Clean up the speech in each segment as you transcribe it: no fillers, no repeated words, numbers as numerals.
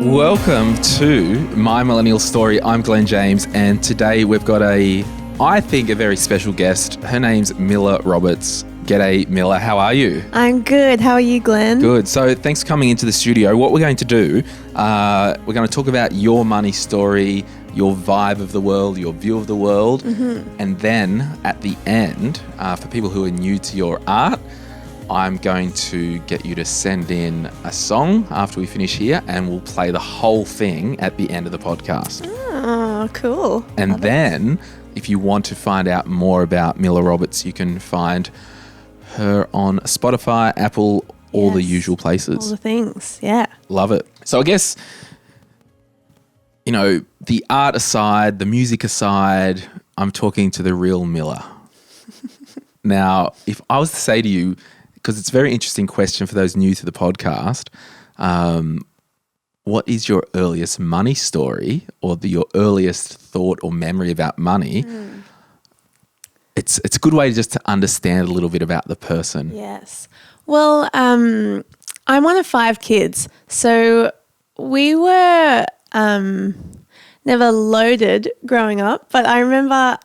Welcome to My Millennial Story. I'm Glen James, and today we've got I think, a very special guest. Her name's Milla Roberts. G'day, Milla. How are you? I'm good. How are you, Glenn? Good. So thanks for coming into the studio. What we're going to do, we're going to talk about your money story, your vibe of the world, your view of the world. And then at the end, for people who are new to your art, I'm going to get you to send in a song after we finish here, and we'll play the whole thing at the end of the podcast. Oh, cool. And Love then if you want to find out more about Milla Roberts, you can find her on Spotify, Apple, all the usual places. All the things, yeah. Love it. So I guess, you know, the art aside, the music aside, I'm talking to the real Milla. Now, if I was to say to you, because it's a very interesting question for those new to the podcast, what is your earliest money story or your earliest thought or memory about money? It's a good way just to understand a little bit about the person. Yes. Well, I'm one of 5 kids, so we were never loaded growing up, but I remember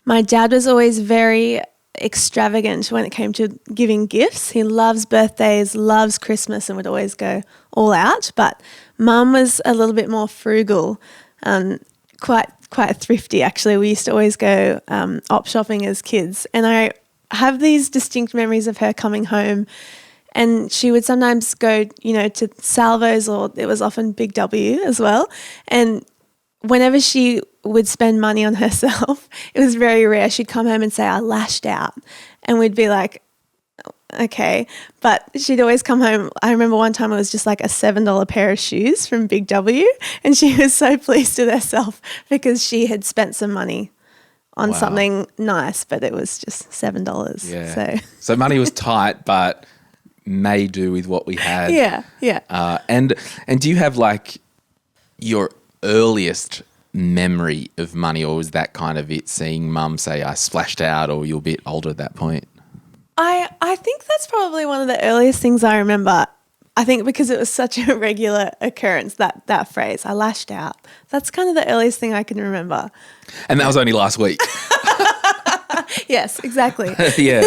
my dad was always very extravagant when it came to giving gifts. He loves birthdays, loves Christmas, and would always go all out. But Mum was a little bit more frugal, quite thrifty actually. We used to always go op shopping as kids, and I have these distinct memories of her coming home, and she would sometimes go, to Salvos, or it was often Big W as well. And whenever she would spend money on herself, it was very rare. She'd come home and say, I lashed out. And we'd be like, okay. But she'd always come home. I remember one time it was just like a $7 pair of shoes from Big W. And she was so pleased with herself because she had spent some money on something nice, but it was just $7. Yeah. So money was tight, but made do with what we had. Yeah. And do you have like your earliest memory of money, or was that kind of it, seeing Mum say I splashed out, or you're a bit older at that point? I think that's probably one of the earliest things I remember. I think because it was such a regular occurrence, that phrase, I lashed out. That's kind of the earliest thing I can remember. And that was only last week. Yes, exactly. Yeah.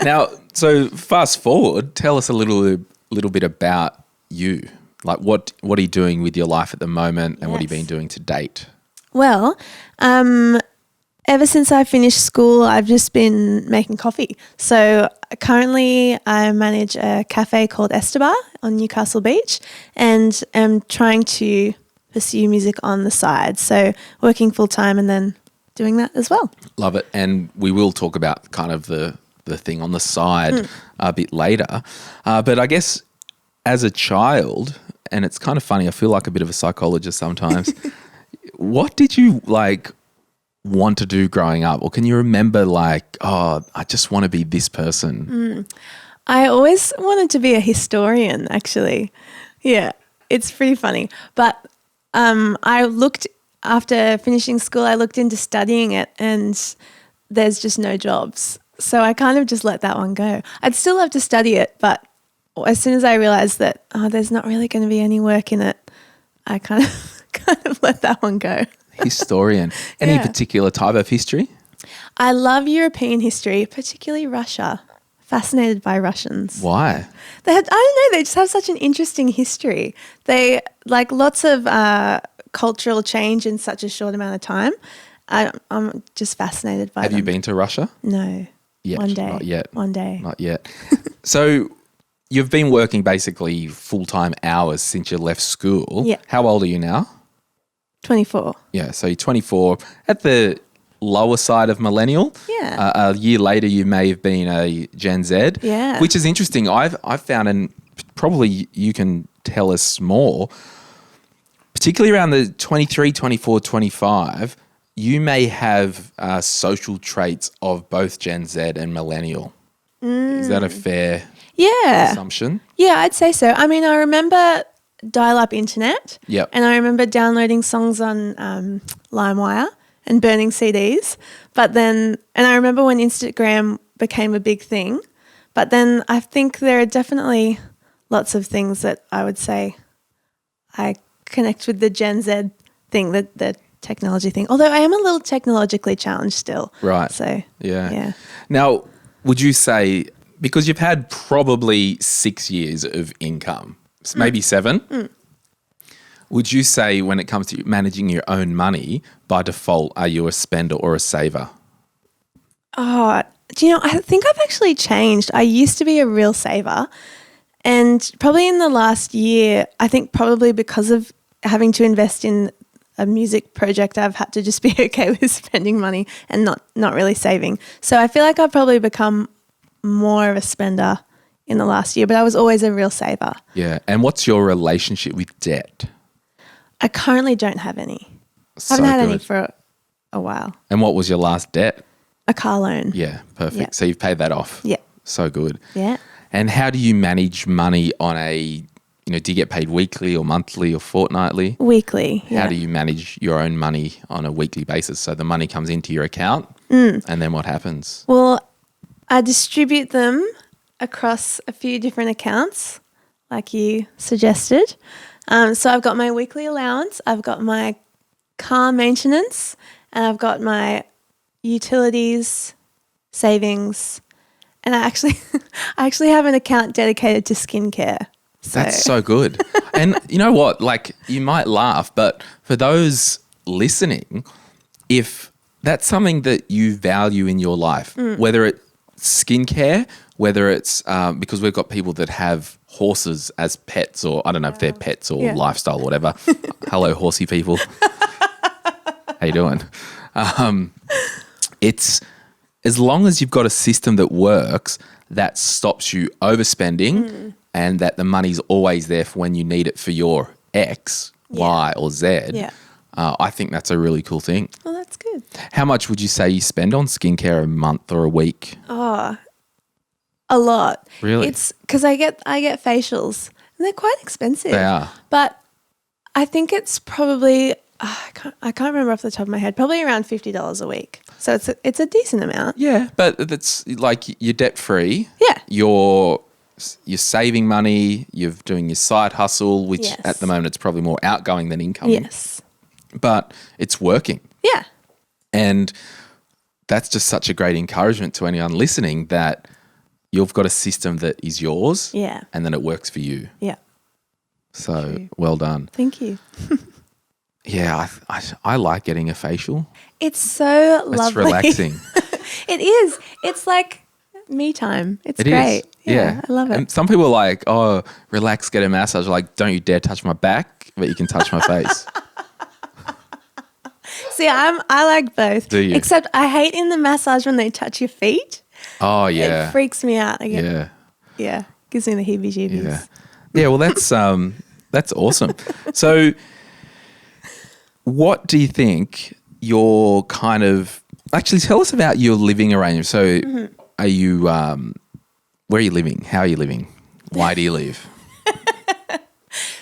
Now, so fast forward, tell us a little bit about you. Like what are you doing with your life at the moment, and what have you been doing to date? Well, ever since I finished school, I've just been making coffee. So currently I manage a cafe called Estebar on Newcastle Beach, and am trying to pursue music on the side. So working full time and then doing that as well. Love it. And we will talk about kind of the thing on the side a bit later. But I guess as a child, and it's kind of funny, I feel like a bit of a psychologist sometimes. What did you want to do growing up? Or can you remember I just want to be this person? I always wanted to be a historian, actually. Yeah, it's pretty funny. But after finishing school, I looked into studying it, and there's just no jobs. So I kind of just let that one go. I'd still love to study it, but as soon as I realised that there's not really going to be any work in it, I kind of let that one go. Historian. Any particular type of history? I love European history, particularly Russia. Fascinated by Russians. Why? I don't know, they just have such an interesting history. They lots of cultural change in such a short amount of time. I'm just fascinated by them. Have you been to Russia? No. Yet. One day. Not yet. One day. Not yet. So you've been working basically full-time hours since you left school. Yeah. How old are you now? 24. Yeah, so you're 24, at the lower side of millennial. Yeah. A year later, you may have been a Gen Z. Yeah. Which is interesting. I've found, and probably you can tell us more, particularly around the 23, 24, 25, you may have social traits of both Gen Z and millennial. Is that a fair assumption? Yeah, I'd say so. I mean, I remember dial-up internet. Yep. And I remember downloading songs on LimeWire and burning CDs. But then, and I remember when Instagram became a big thing. But then I think there are definitely lots of things that I would say I connect with the Gen Z thing, the technology thing. Although I am a little technologically challenged still. Right. So, Yeah. Now, would you say, because you've had probably 6 years of income, maybe 7, would you say when it comes to managing your own money, by default, are you a spender or a saver? Oh, do you know, I think I've actually changed. I used to be a real saver. And probably in the last year, I think probably because of having to invest in a music project, I've had to just be okay with spending money and not really saving. So I feel like I've probably become more of a spender in the last year, but I was always a real saver. Yeah. And what's your relationship with debt? I currently don't have any. So Haven't had any good. for a while. And what was your last debt? A car loan. Yeah, perfect. Yeah. So you've paid that off. Yeah. So good. Yeah. And how do you manage money on do you get paid weekly or monthly or fortnightly? Weekly. Yeah. How do you manage your own money on a weekly basis? So the money comes into your account and then what happens? Well, I distribute them across a few different accounts, like you suggested. So I've got my weekly allowance, I've got my car maintenance, and I've got my utilities, savings, and I actually have an account dedicated to skincare. That's so good. And you know what? Like, you might laugh, but for those listening, if that's something that you value in your life, whether it's skincare, whether it's because we've got people that have horses as pets, or I don't know if they're pets or lifestyle or whatever. Hello, horsey people. How you doing? It's as long as you've got a system that works, that stops you overspending and that the money's always there for when you need it for your X, Y, or Z. Yeah. I think that's a really cool thing. Well, that's good. How much would you say you spend on skincare a month or a week? Oh, a lot. Really? It's because I get facials and they're quite expensive. They are. But I think it's probably I can't remember off the top of my head. Probably around $50 a week. So it's a decent amount. Yeah, but it's like you're debt free. Yeah. You're saving money. You're doing your side hustle, which Yes. at the moment it's probably more outgoing than incoming. Yes. But it's working. Yeah. And that's just such a great encouragement to anyone listening that you've got a system that is yours. Yeah. And then it works for you. Yeah. So True. well done. Thank you. Yeah, I like getting a facial. It's so It's lovely. relaxing. It is. It's like me time. It's It is. great. Yeah. I love it. And some people are like, oh, relax, get a massage. Like, don't you dare touch my back, but you can touch my face. See, I like both. Do you? Except I hate in the massage when they touch your feet. Oh, yeah. It freaks me out. Yeah. Gives me the heebie-jeebies. Yeah. Yeah, well, that's awesome. So what do you think your kind of – actually, tell us about your living arrangement. So are you where are you living? How are you living? Why do you live?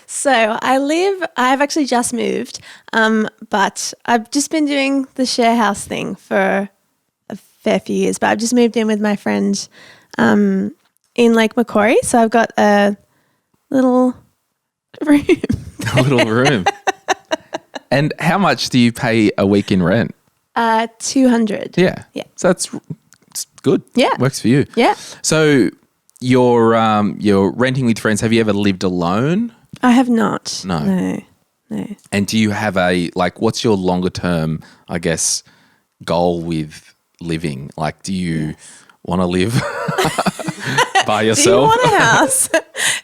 So I've actually just moved, but I've just been doing the share house thing for a fair few years, but I've just moved in with my friend in Lake Macquarie. So I've got a little room. A little room. And how much do you pay a week in rent? 200. Yeah. Yeah. So it's good. Yeah. Works for you. Yeah. So you're renting with friends. Have you ever lived alone? I have not. No. No. And do you have what's your longer term, I guess, goal with living? Like, do you want to live by yourself? Do you want a house?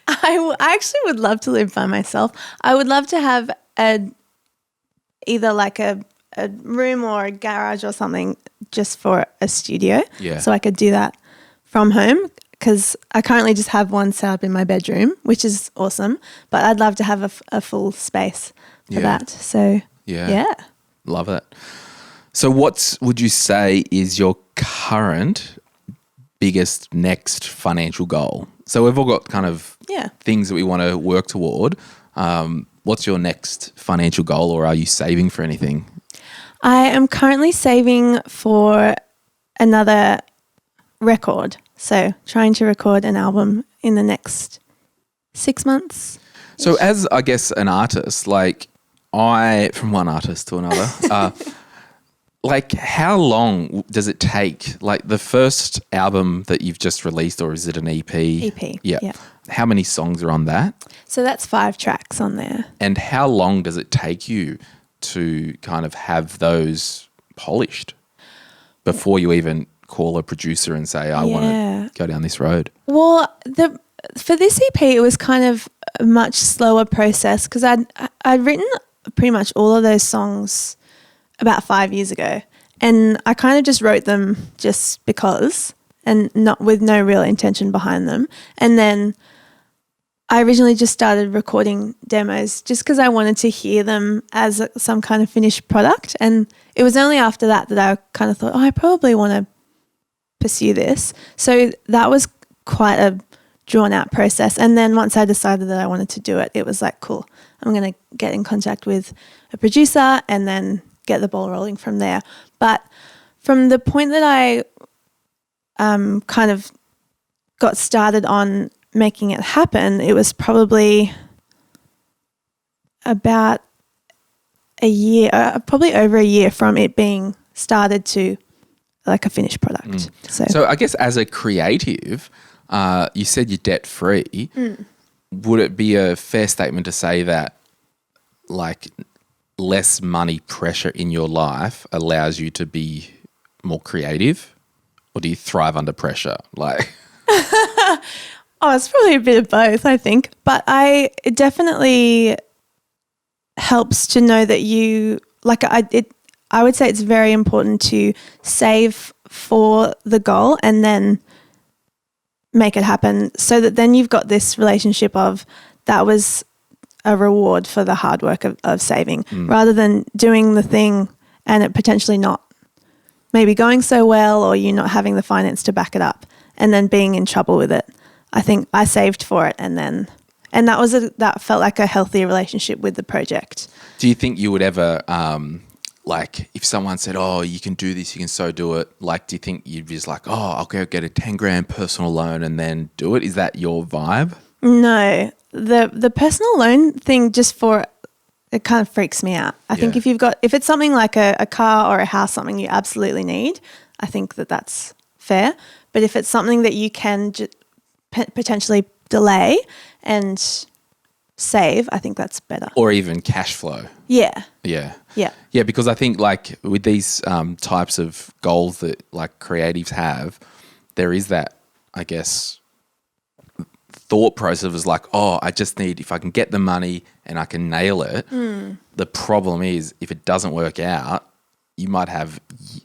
I actually would love to live by myself. I would love to have either like a room or a garage or something just for a studio. Yeah. So I could do that from home, because I currently just have one set up in my bedroom, which is awesome. But I'd love to have a full space for that. So yeah. Love it. So what would you say is your current biggest next financial goal? So we've all got kind of things that we want to work toward. What's your next financial goal, or are you saving for anything? I am currently saving for another record. So trying to record an album in the next 6 months. So as, I guess, an artist, like from one artist to another, like how long does it take? Like the first album that you've just released, or is it an EP? EP. Yeah. How many songs are on that? So that's 5 tracks on there. And how long does it take you to kind of have those polished before you even call a producer and say, I want to go down this road? Well, for this EP, it was kind of a much slower process because I'd written pretty much all of those songs about 5 years ago, and I kind of just wrote them just because, and not with no real intention behind them. And then I originally just started recording demos just because I wanted to hear them as some kind of finished product. And it was only after that I kind of thought, I probably want to pursue this. So that was quite a drawn out process. And then once I decided that I wanted to do it, it was like, cool, I'm going to get in contact with a producer and then get the ball rolling from there. But from the point that I kind of got started on making it happen, it was probably about a year, probably over a year from it being started to like a finished product. So I guess as a creative, you said you're debt free. Would it be a fair statement to say that like less money pressure in your life allows you to be more creative, or do you thrive under pressure? Like, it's probably a bit of both, I think. But it definitely helps to know that you like. I would say it's very important to save for the goal and then make it happen, so that then you've got this relationship of that was a reward for the hard work of saving, rather than doing the thing and it potentially not maybe going so well, or you not having the finance to back it up and then being in trouble with it. I think I saved for it and that felt like a healthy relationship with the project. Do you think you would ever, like if someone said, oh, you can do this, you can so do it, like do you think you'd be just like, oh, I'll go get a 10 grand personal loan and then do it? Is that your vibe? No. The personal loan thing it kind of freaks me out. I think if it's something like a car or a house, something you absolutely need, I think that's fair. But if it's something that you can potentially delay and save, I think that's better. Or even cash flow. Yeah. Yeah. Yeah, because I think like with these types of goals that like creatives have, there is that, I guess, thought process is like, oh, I just need, if I can get the money and I can nail it. The problem is if it doesn't work out, you might have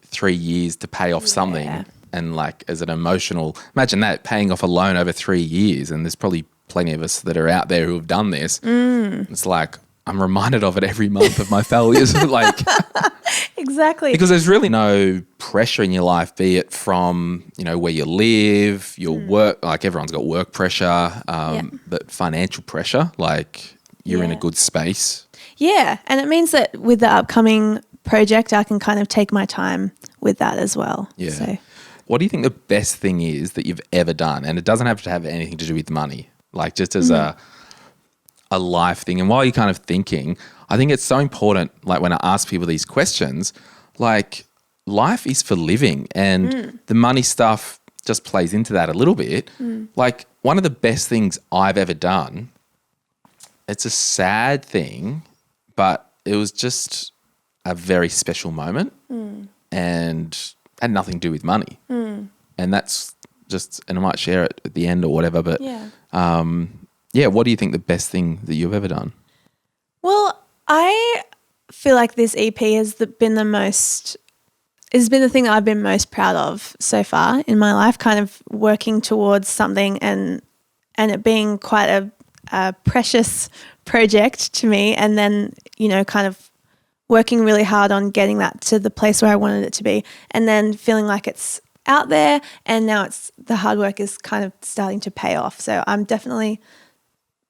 3 years to pay off something. And like as an emotional, imagine that, paying off a loan over 3 years, and there's probably plenty of us that are out there who have done this. It's like, I'm reminded of it every month of my failures. Like, exactly. Because there's really no pressure in your life, be it from, where you live, your work, like everyone's got work pressure, but financial pressure, like you're in a good space. Yeah. And it means that with the upcoming project, I can kind of take my time with that as well. Yeah. So. What do you think the best thing is that you've ever done? And it doesn't have to have anything to do with money, like just as a life thing. And while you're kind of thinking, I think it's so important, like when I ask people these questions, like life is for living, and the money stuff just plays into that a little bit. Like one of the best things I've ever done, it's a sad thing, but it was just a very special moment and had nothing to do with money. And that's just, and I might share it at the end or whatever, but what do you think the best thing that you've ever done? Well, I feel like this EP has been the thing that I've been most proud of so far in my life, kind of working towards something and it being quite a precious project to me, and then, kind of working really hard on getting that to the place where I wanted it to be, and then feeling like it's out there, and now the hard work is kind of starting to pay off. So I'm definitely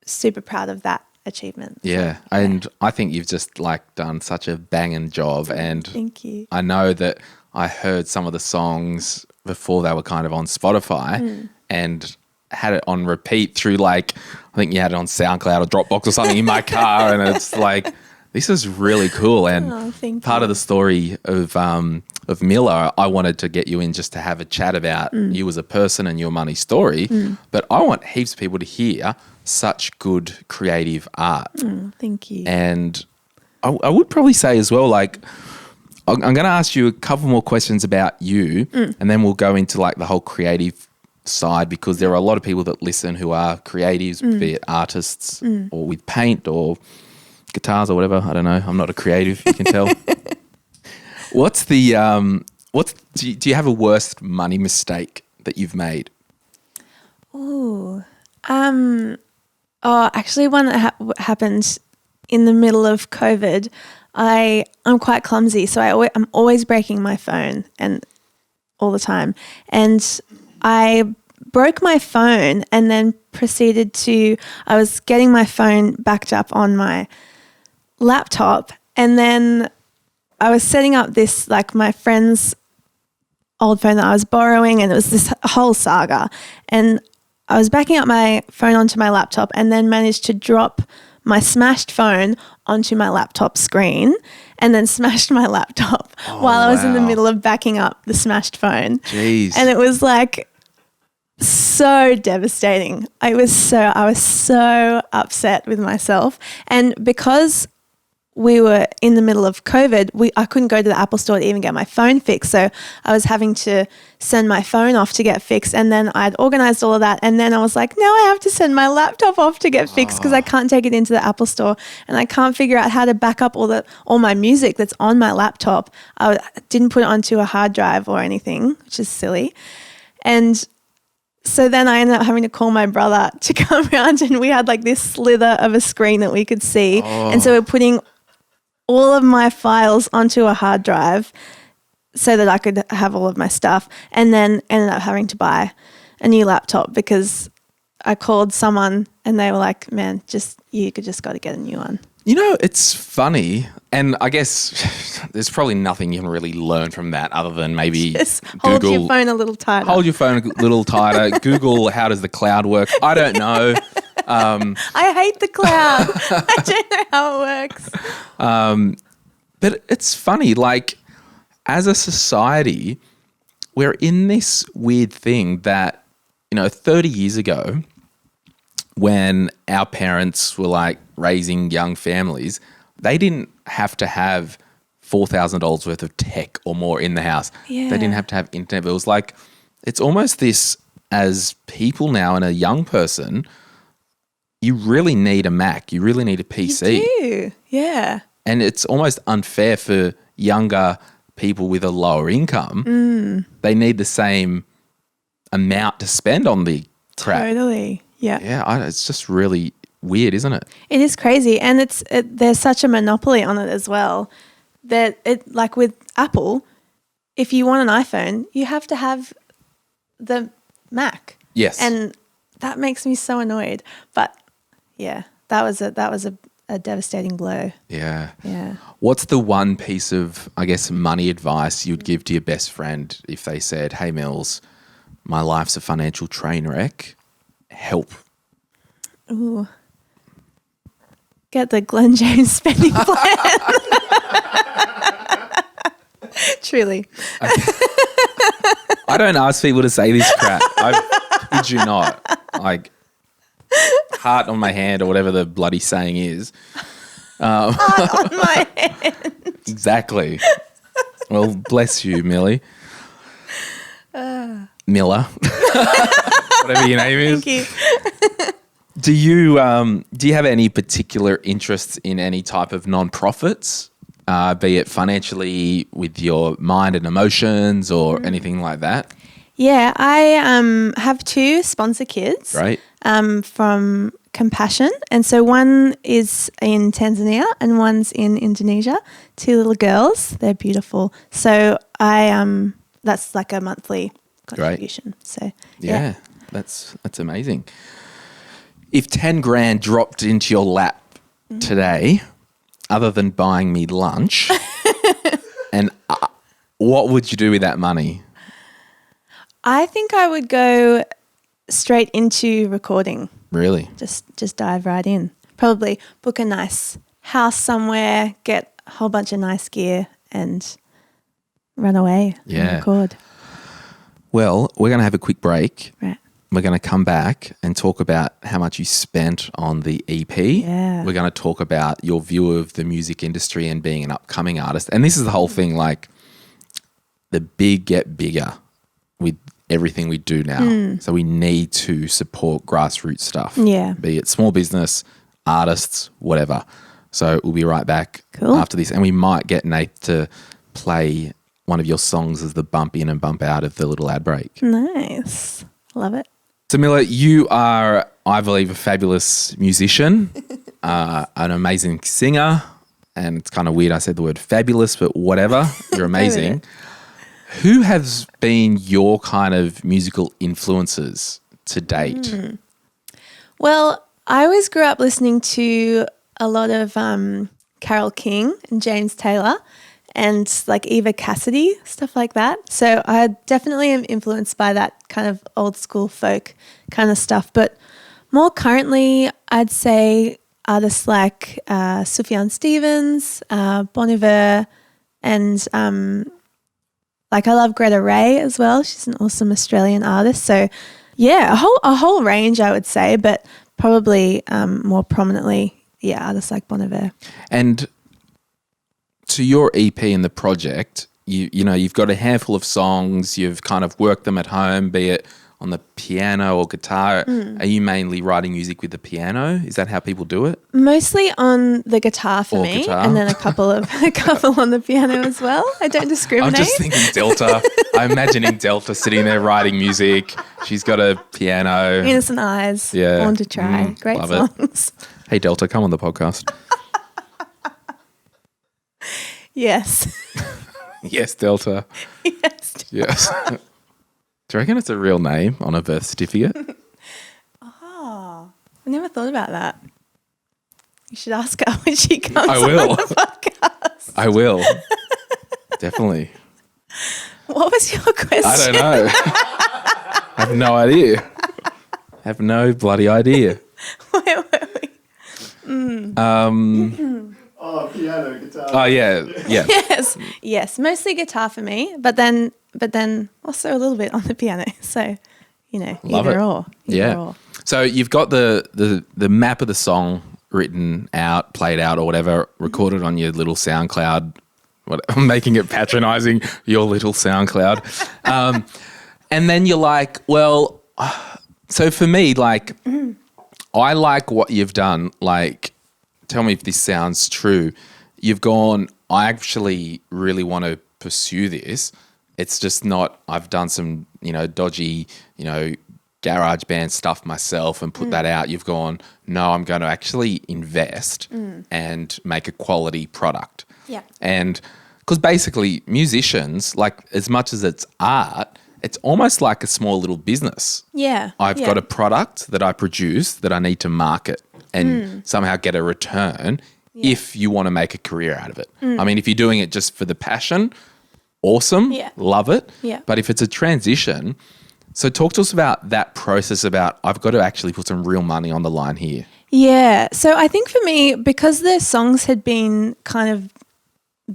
super proud of that achievement. Yeah. And I think you've just like done such a banging job, and thank you. I know that I heard some of the songs before they were kind of on Spotify, and had it on repeat through like, I think you had it on SoundCloud or Dropbox or something in my car, and it's like, this is really cool. And part of the story of Miller, I wanted to get you in just to have a chat about you as a person and your money story. But I want heaps of people to hear such good creative art. Thank you. And I would probably say as well, like, I'm going to ask you a couple more questions about you, and then we'll go into like the whole creative side, because there are a lot of people that listen who are creatives, be it artists or with paint or guitars or whatever. I don't know. I'm not a creative, you can tell. Do you have a worst money mistake that you've made? Actually one that happened in the middle of COVID. I'm quite clumsy, so I'm always breaking my phone and all the time. And I broke my phone and then I was getting my phone backed up on my laptop, and then I was setting up this, like, my friend's old phone that I was borrowing, and it was this whole saga. And I was backing up my phone onto my laptop and then managed to drop my smashed phone onto my laptop screen and then smashed my laptop while I was in the middle of backing up the smashed phone. Jeez. And it was like so devastating. I was so upset with myself. And because we were in the middle of COVID, I couldn't go to the Apple store to even get my phone fixed. So I was having to send my phone off to get fixed. And then I'd organized all of that. And then I was like, now I have to send my laptop off to get fixed because I can't take it into the Apple store. And I can't figure out how to back up all my music that's on my laptop. I didn't put it onto a hard drive or anything, which is silly. And so then I ended up having to call my brother to come around, and we had like this slither of a screen that we could see. And so we're putting all of my files onto a hard drive so that I could have all of my stuff, and then ended up having to buy a new laptop because I called someone and they were like, man, you just got to get a new one. You know, it's funny, and I guess there's probably nothing you can really learn from that other than maybe just hold your phone a little tighter. Hold your phone a little tighter. Google, how does the cloud work? I don't know. I hate the cloud. I don't know how it works. But it's funny, like, as a society, we're in this weird thing that, 30 years ago, when our parents were like raising young families, they didn't have to have $4,000 worth of tech or more in the house. Yeah. They didn't have to have internet. It was like, it's almost this, as people now and a young person, you really need a Mac. You really need a PC. You do, yeah. And it's almost unfair for younger people with a lower income. They need the same amount to spend on the crap. Totally, yeah. Yeah, it's just really weird, isn't it? It is crazy, and there's such a monopoly on it as well that like with Apple, if you want an iPhone, you have to have the Mac. Yes. And that makes me so annoyed. But yeah, that was a devastating blow. Yeah. Yeah. What's the one piece of, I guess, money advice you'd give to your best friend if they said, hey, Mills, my life's a financial train wreck. Help. Ooh. Get the Glen James spending plan. Truly. Okay. I don't ask people to say this crap. I kid you not. Like, heart on my hand or whatever the bloody saying is. Heart on my hand. Exactly. Well, bless you, Millie. Miller. Whatever your name is. Thank you. Do you have any particular interests in any type of non-profits, be it financially, with your mind and emotions, or anything like that? Yeah, I have two sponsor kids. Right. From Compassion, and so one is in Tanzania and one's in Indonesia. Two little girls, they're beautiful. So I that's like a monthly contribution. Right. So yeah, that's amazing. If 10 grand dropped into your lap today, other than buying me lunch, and what would you do with that money? I think I would go straight into recording. Really? Just dive right in. Probably book a nice house somewhere, get a whole bunch of nice gear and run away and record. Well, we're going to have a quick break. Right. We're going to come back and talk about how much you spent on the EP. Yeah. We're going to talk about your view of the music industry and being an upcoming artist. And this is the whole thing, like the big get bigger with everything we do now. So we need to support grassroots stuff. Yeah. Be it small business, artists, whatever. So we'll be right back after this. And we might get Nate to play one of your songs as the bump in and bump out of the little ad break. Nice. Love it. Camilla, you are, I believe, a fabulous musician, an amazing singer, and it's kind of weird I said the word fabulous, but whatever. You're amazing. Who has been your kind of musical influences to date? Well, I always grew up listening to a lot of Carole King and James Taylor and like Eva Cassidy, stuff like that. So I definitely am influenced by that kind of old school folk kind of stuff. But more currently, I'd say artists like Sufjan Stevens, Bon Iver, and like I love Greta Ray as well. She's an awesome Australian artist. So yeah, a whole range I would say, but probably more prominently, artists like Bon Iver. And to your EP and the project, you know, you've got a handful of songs, you've kind of worked them at home, be it on the piano or guitar. Are you mainly writing music with the piano? Is that how people do it? Mostly on the guitar for me, and then a couple on the piano as well. I don't discriminate. I'm just thinking Delta. I'm imagining Delta sitting there writing music. She's got a piano. Innocent Eyes. Born to Try. Great songs. Hey Delta, come on the podcast. Yes. Yes, Delta. Yes. Do you reckon it's a real name on a birth certificate? I never thought about that. You should ask her when she comes I will. on the podcast. I will. Definitely. What was your question? I don't know. I have no idea. I have no bloody idea. Where were we? Piano, guitar. Oh, yeah. Yes. Mostly guitar for me, but then also a little bit on the piano. So, you know, Love either it. or. Either or. So you've got the map of the song written out, played out or whatever, recorded on your little SoundCloud. I'm making it patronising, your little SoundCloud. And then you're like, well, so for me, like, I like what you've done. Like, tell me if this sounds true. You've gone, I actually really want to pursue this. It's just not, I've done some, dodgy, garage band stuff myself and put that out. You've gone, no, I'm going to actually invest and make a quality product. Yeah. And because basically musicians, like as much as it's art, it's almost like a small little business. Yeah. I've got a product that I produce that I need to market and somehow get a return if you want to make a career out of it. I mean, if you're doing it just for the passion, awesome, love it. Yeah. But if it's a transition, so talk to us about that process about I've got to actually put some real money on the line here. Yeah. So I think for me, because the songs had been kind of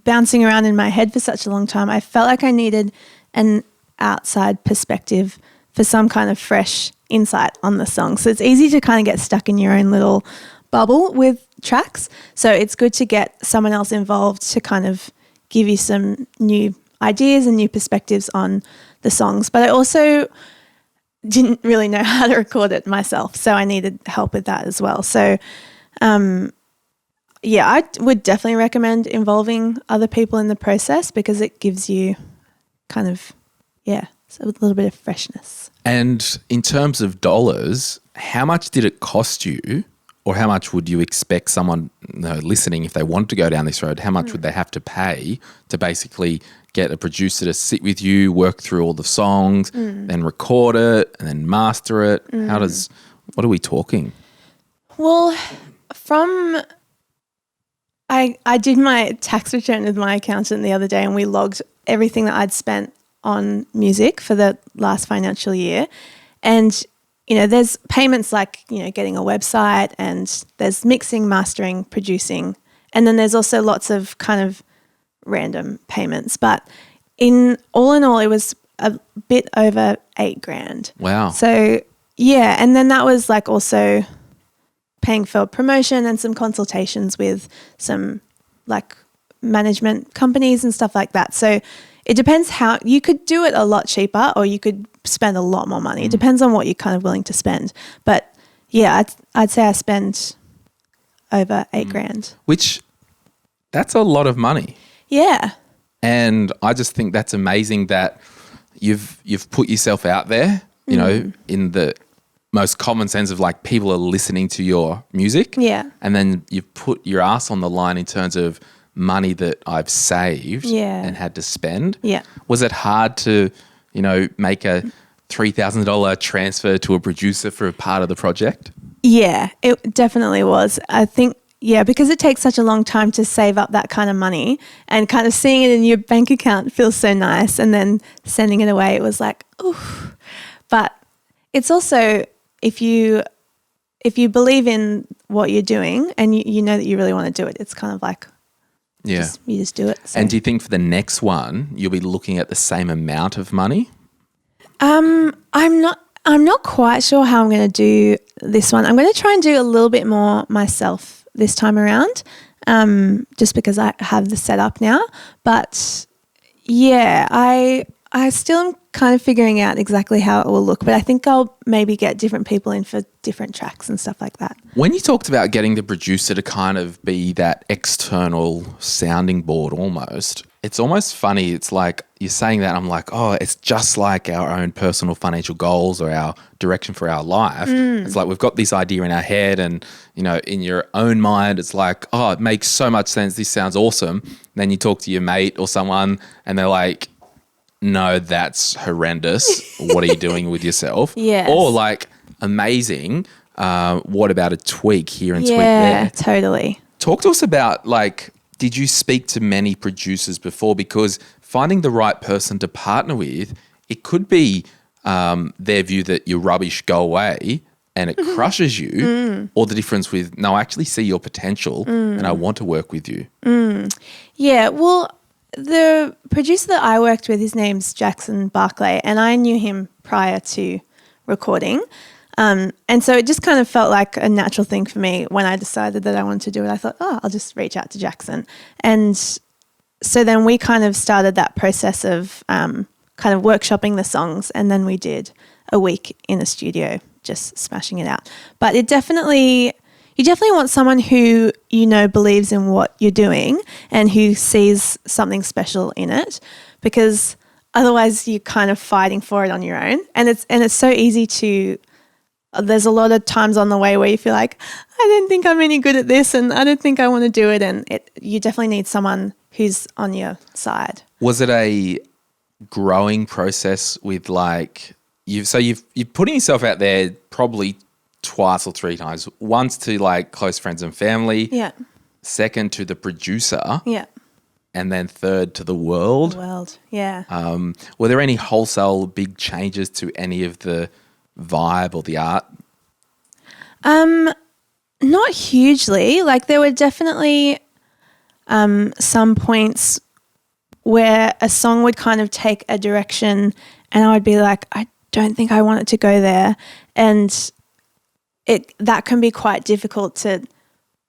bouncing around in my head for such a long time, I felt like I needed an outside perspective for some kind of fresh insight on the song. So it's easy to kind of get stuck in your own little bubble with tracks. So it's good to get someone else involved to kind of give you some new ideas and new perspectives on the songs. But I also didn't really know how to record it myself, so I needed help with that as well. So I would definitely recommend involving other people in the process because it gives you kind of, a little bit of freshness. And in terms of dollars, how much did it cost you, or how much would you expect someone listening, if they wanted to go down this road, how much would they have to pay to basically get a producer to sit with you, work through all the songs, then record it and then master it? What are we talking? Well, I did my tax return with my accountant the other day and we logged everything that I'd spent on music for the last financial year. And there's payments like, getting a website, and there's mixing, mastering, producing. And then there's also lots of kind of random payments. But in all, it was a bit over $8,000. Wow. So, yeah. And then that was like also paying for promotion and some consultations with some like management companies and stuff like that. So it depends how you could do it a lot cheaper, or you could spend a lot more money. It depends on what you're kind of willing to spend. But yeah, I'd say I spend over $8,000. Which, that's a lot of money. Yeah. And I just think that's amazing that you've put yourself out there, in the most common sense of like people are listening to your music. Yeah. And then you've put your ass on the line in terms of money that I've saved and had to spend. Yeah. Was it hard to, make a $3,000 transfer to a producer for a part of the project? Yeah, it definitely was. I think, because it takes such a long time to save up that kind of money, and kind of seeing it in your bank account feels so nice, and then sending it away, it was like, ooh. But it's also, if you believe in what you're doing and you know that you really want to do it, it's kind of like, you just do it. So. And do you think for the next one you'll be looking at the same amount of money? I'm not quite sure how I'm going to do this one. I'm going to try and do a little bit more myself this time around, just because I have the setup now. But yeah, I still am kind of figuring out exactly how it will look, but I think I'll maybe get different people in for different tracks and stuff like that. When you talked about getting the producer to kind of be that external sounding board almost, it's almost funny. It's like you're saying that, I'm like, oh, it's just like our own personal financial goals or our direction for our life. It's like we've got this idea in our head, and, in your own mind, it's like, oh, it makes so much sense. This sounds awesome. And then you talk to your mate or someone and they're like, no, that's horrendous. What are you doing with yourself? Yes. Or like, amazing. What about a tweak here and tweak Yeah, there? totally. Talk to us about, like, did you speak to many producers before? Because finding the right person to partner with, it could be their view that you're rubbish, go away, and it crushes you, or the difference with, no, I actually see your potential and I want to work with you. Yeah, well, the producer that I worked with, his name's Jackson Barclay, and I knew him prior to recording. And so it just kind of felt like a natural thing for me when I decided that I wanted to do it. I thought, I'll just reach out to Jackson. And so then we kind of started that process of kind of workshopping the songs, and then we did a week in the studio just smashing it out. But you definitely want someone who, believes in what you're doing and who sees something special in it, because otherwise you're kind of fighting for it on your own. And it's so easy to, there's a lot of times on the way where you feel like, I don't think I'm any good at this, and I don't think I want to do it. And you definitely need someone who's on your side. Was it a growing process with like, you're putting yourself out there probably twice or three times. Once to like close friends and family. Yeah. Second to the producer. Yeah. And then third to the world. The world, yeah. Were there any wholesale big changes to any of the vibe or the art? Not hugely. Like there were definitely some points where a song would kind of take a direction and I would be like, I don't think I want it to go there. And that can be quite difficult to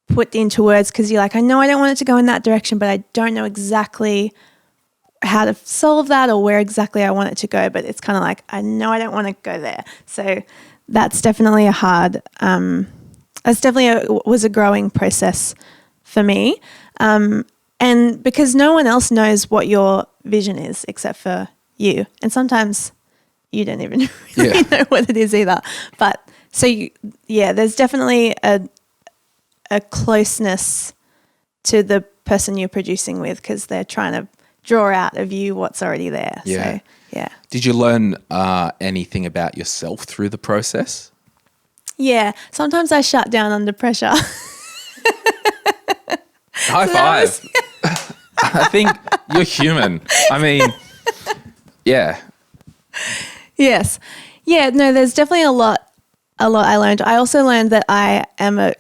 put into words, because you're like, I know I don't want it to go in that direction, but I don't know exactly how to solve that or where exactly I want it to go. But it's kind of like, I know I don't want to go there. So that's definitely was a growing process for me. And because no one else knows what your vision is except for you. And sometimes you don't even really know what it is either. But so, there's definitely a closeness to the person you're producing with, because they're trying to draw out of you what's already there. Yeah. So, yeah. Did you learn anything about yourself through the process? Yeah. Sometimes I shut down under pressure. High five. I think you're human. I mean, yeah. Yes. Yeah, no, there's definitely a lot a lot I learned. I also learned that I am a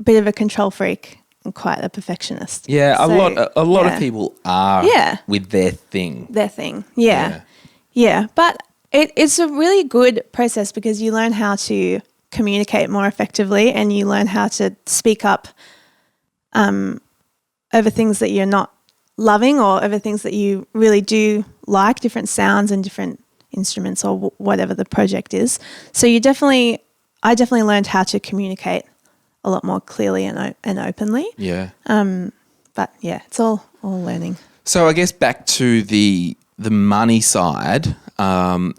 bit of a control freak and quite a perfectionist. Yeah, So, a lot yeah. of people are Yeah. with their thing. Their thing. Yeah. But it's a really good process because you learn how to communicate more effectively and you learn how to speak up over things that you're not loving or over things that you really do like, different sounds and different instruments or whatever the project is. So I definitely learned how to communicate a lot more clearly and openly. Yeah. But yeah, it's all learning. So I guess back to the money side,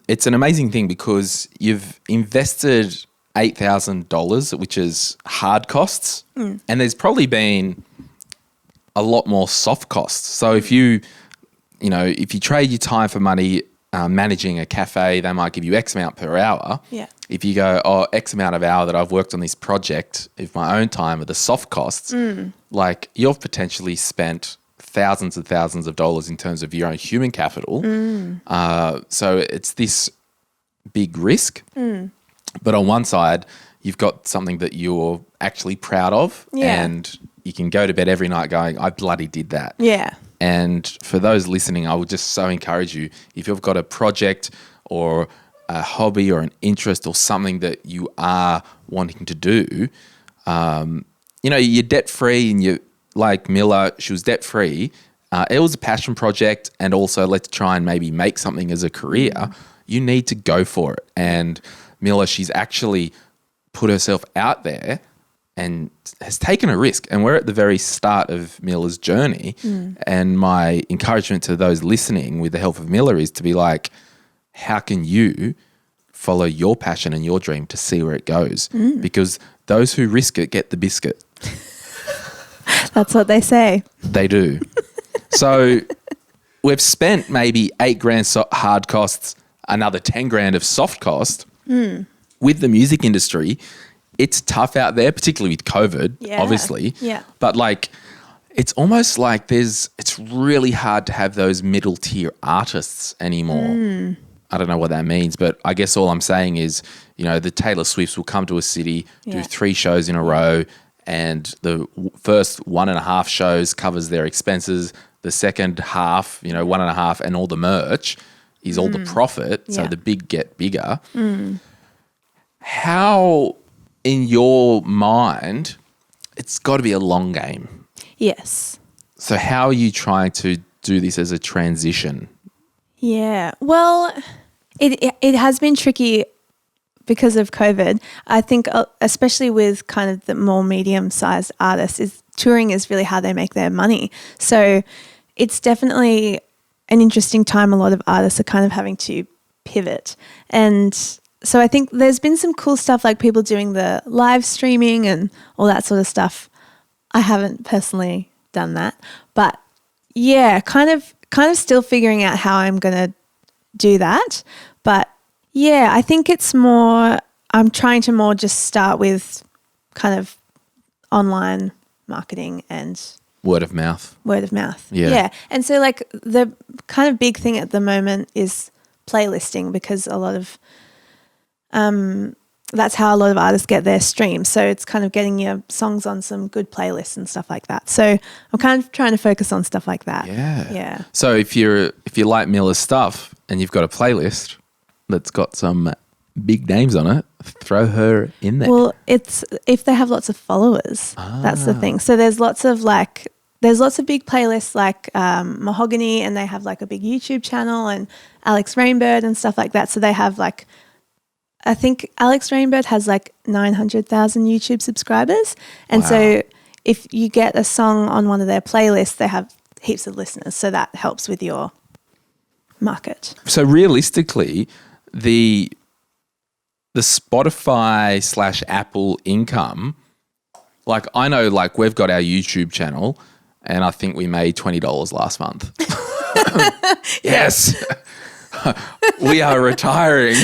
it's an amazing thing because you've invested $8,000, which is hard costs, and there's probably been a lot more soft costs. So if you trade your time for money, managing a cafe, they might give you X amount per hour. Yeah. If you go, X amount of hour that I've worked on this project, if my own time are the soft costs, like you've potentially spent thousands and thousands of dollars in terms of your own human capital. So it's this big risk. But on one side, you've got something that you're actually proud of and you can go to bed every night going, I bloody did that. Yeah. And for those listening, I would just so encourage you, if you've got a project or a hobby or an interest or something that you are wanting to do, you're debt-free and you like Miller, she was debt-free. It was a passion project and also let's try and maybe make something as a career. You need to go for it. And Miller, she's actually put herself out there and has taken a risk. And we're at the very start of Miller's journey. And my encouragement to those listening with the help of Miller is to be like, how can you follow your passion and your dream to see where it goes? Because those who risk it get the biscuit. That's what they say. They do. So we've spent maybe $8,000 hard costs, another $10,000 of soft cost. With the music industry, it's tough out there, particularly with COVID, obviously. Yeah. But like, it's almost like it's really hard to have those middle tier artists anymore. I don't know what that means, but I guess all I'm saying is, the Taylor Swifts will come to a city, do 3 shows in a row, and the first 1.5 shows covers their expenses. The second half, 1.5, and all the merch is all the profit. So the big get bigger. How, in your mind, it's got to be a long game. Yes. So how are you trying to do this as a transition? Yeah. Well, it has been tricky because of COVID. I think especially with kind of the more medium-sized artists, touring is really how they make their money. So it's definitely an interesting time. A lot of artists are kind of having to pivot. And so I think there's been some cool stuff like people doing the live streaming and all that sort of stuff. I haven't personally done that. But yeah, kind of still figuring out how I'm going to do that. But yeah, I think it's more, I'm trying to more just start with kind of online marketing and word of mouth. Yeah. And so like the kind of big thing at the moment is playlisting because a lot of, that's how a lot of artists get their streams. So it's kind of getting your songs on some good playlists and stuff like that. So I'm kind of trying to focus on stuff like that. Yeah. So if you like Miller's stuff and you've got a playlist that's got some big names on it, throw her in there. Well, it's if they have lots of followers. That's the thing. So there's lots of big playlists like Mahogany, and they have like a big YouTube channel, and Alex Rainbird and stuff like that. So they have like, I think Alex Rainbird has like 900,000 YouTube subscribers. And so if you get a song on one of their playlists, they have heaps of listeners. So that helps with your market. So realistically, the Spotify / Apple income, like I know like we've got our YouTube channel and I think we made $20 last month. Yes. We are retiring.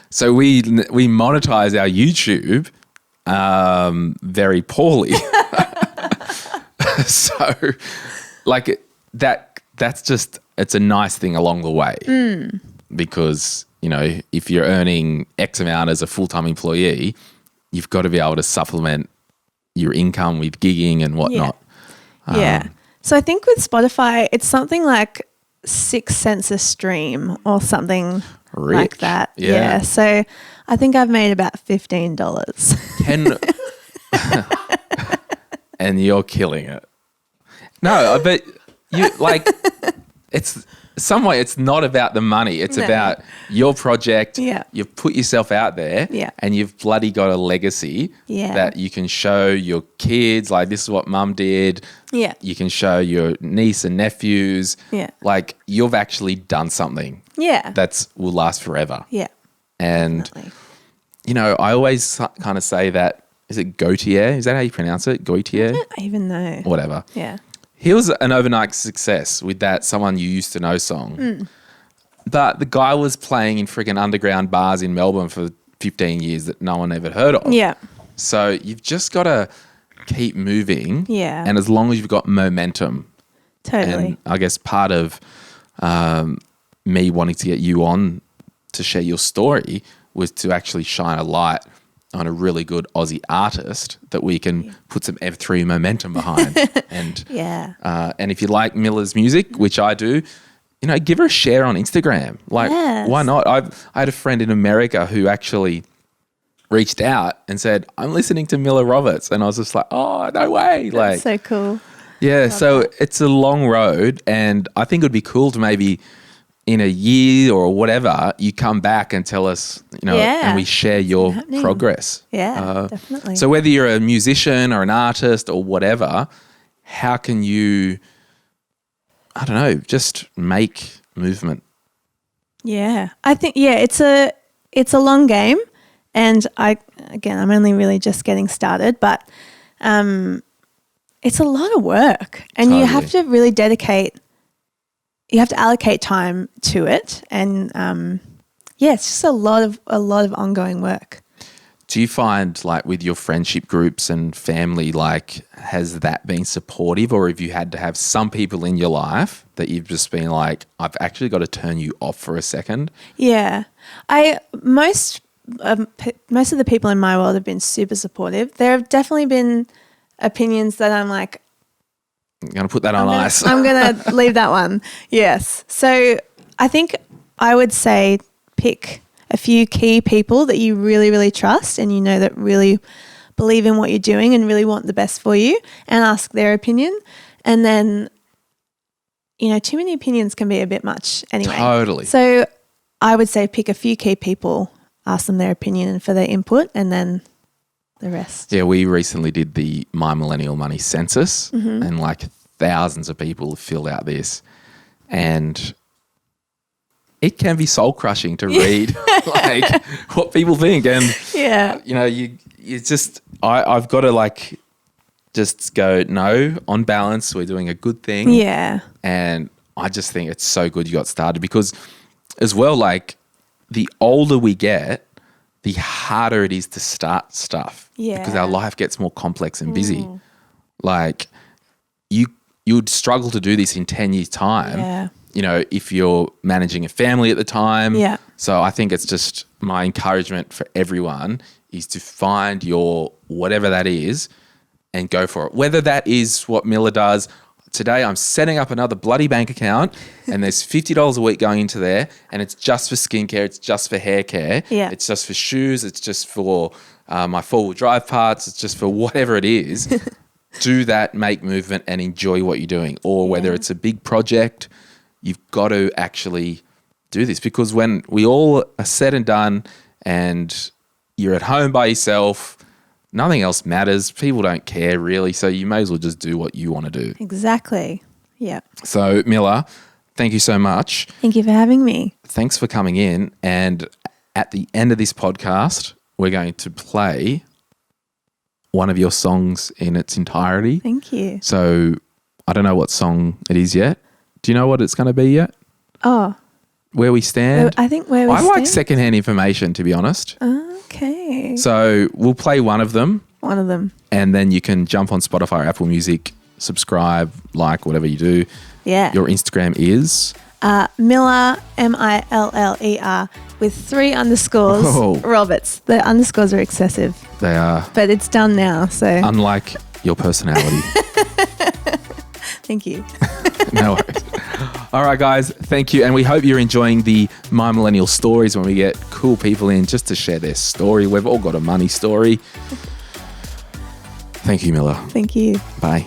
So we monetize our YouTube very poorly. So like that's just, it's a nice thing along the way. because, you know, if you're earning X amount as a full-time employee, you've got to be able to supplement your income with gigging and whatnot. Yeah. So I think with Spotify, it's something like 6 cents a stream or something like that. Yeah. So I think I've made about $15. 10 and you're killing it. No, but you like it's some way it's not about the money. It's about your project. Yeah. You've put yourself out there and you've bloody got a legacy that you can show your kids, like this is what mum did. Yeah. You can show your niece and nephews. Yeah. Like you've actually done something. Yeah. That will last forever. Yeah. And Definitely. you know, I always kind of say that, is it Gautier? Is that how you pronounce it? Gautier? I don't even know. Whatever. Yeah. He was an overnight success with that Someone You Used to Know song. But the guy was playing in freaking underground bars in Melbourne for 15 years that no one ever heard of. Yeah. So you've just got to keep moving. Yeah. And as long as you've got momentum. Totally. And I guess part of me wanting to get you on to share your story was to actually shine a light on a really good Aussie artist that we can put some F3 momentum behind. And and if you like Miller's music, which I do, you know, give her a share on Instagram. Like, why not? I had a friend in America who actually reached out and said, I'm listening to Miller Roberts. And I was just like, oh, no way. That's so cool. Yeah, so it's a long road, and I think it would be cool to maybe in a year or whatever, you come back and tell us, you know, and we share your progress. Yeah, definitely. So whether you're a musician or an artist or whatever, how can you, I don't know, just make movement? Yeah, I think, it's a long game, and I'm only really just getting started, but it's a lot of work, and you have to really you have to allocate time to it, and it's just a lot of ongoing work. Do you find, like, with your friendship groups and family, like, has that been supportive, or have you had to have some people in your life that you've just been like, I've actually got to turn you off for a second? Yeah, most of the people in my world have been super supportive. There have definitely been opinions that I'm like, I'm going to put that on ice. I'm going to leave that one. Yes. So I think I would say pick a few key people that you really, really trust and you know that really believe in what you're doing and really want the best for you, and ask their opinion. And then, you know, too many opinions can be a bit much anyway. Totally. So I would say pick a few key people, ask them their opinion and for their input, and then the rest. Yeah, we recently did the My Millennial Money census, and like thousands of people have filled out this, and it can be soul crushing to read like what people think. And you know, you just I've got to like just go, no, on balance, we're doing a good thing. Yeah. And I just think it's so good you got started, because as well, like the older we get, the harder it is to start stuff. Yeah. Because our life gets more complex and busy. Like you'd struggle to do this in 10 years' time. Yeah. You know, if you're managing a family at the time. Yeah. So I think it's just my encouragement for everyone is to find your whatever that is and go for it. Whether that is what Miller does. Today I'm setting up another bloody bank account and there's $50 a week going into there, and it's just for skincare, it's just for hair care, it's just for shoes, it's just for my four-wheel drive parts, it's just for whatever it is. Do that, make movement and enjoy what you're doing. Or whether it's a big project, you've got to actually do this, because when we all are said and done and you're at home by yourself, nothing else matters. People don't care really. So you may as well just do what you want to do. Exactly. Yeah. So Miller, thank you so much. Thank you for having me. Thanks for coming in. And at the end of this podcast, we're going to play one of your songs in its entirety. Thank you. So I don't know what song it is yet. Do you know what it's going to be yet? Oh. Where We Stand? I think Where We Stand. I like secondhand information, to be honest. Okay. So we'll play one of them. One of them. And then you can jump on Spotify or Apple Music, subscribe, like, whatever you do. Yeah. Your Instagram is? Miller, Miller, with 3 underscores. Whoa. Roberts. The underscores are excessive, They are, but it's done now. So unlike your personality. thank you. No worries. All right, guys. Thank you. And we hope you're enjoying the My Millennial Stories when we get cool people in just to share their story. We've all got a money story. Thank you, Miller. Thank you. Bye.